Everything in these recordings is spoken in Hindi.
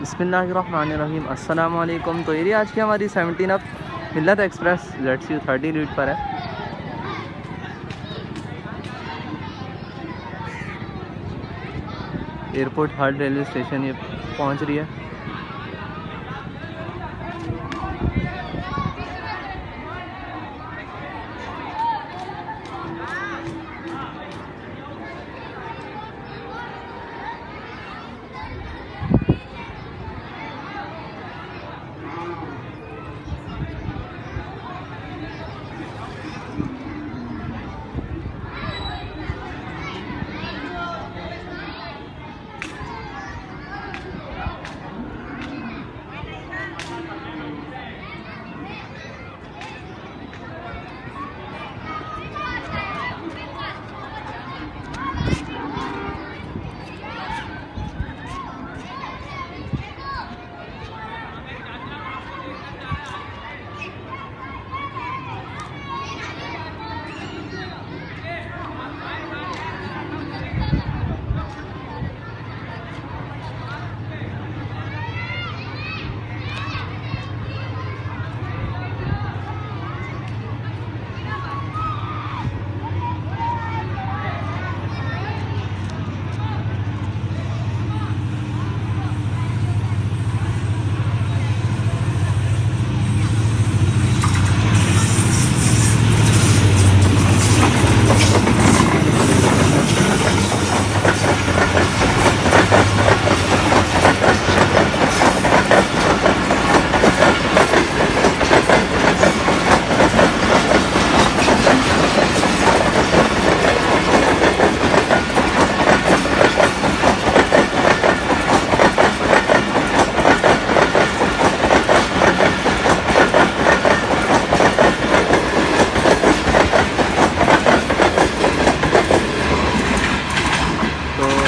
बिस्मिल्लाहिर्रहमानिर्रहीम अस्सलामु अलैकुम। तो ये आज की हमारी 17UP मिल्लत एक्सप्रेस ZCU-30 रूट पर है। एयरपोर्ट हार्ड रेलवे स्टेशन ये पहुंच रही है।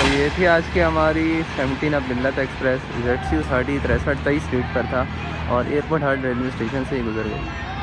ये थी आज की हमारी 17UP मिल्लत एक्सप्रेस ZCU-30-6323 पर था और एयरपोर्ट हार्ड रेलवे स्टेशन से ही गुजर गई।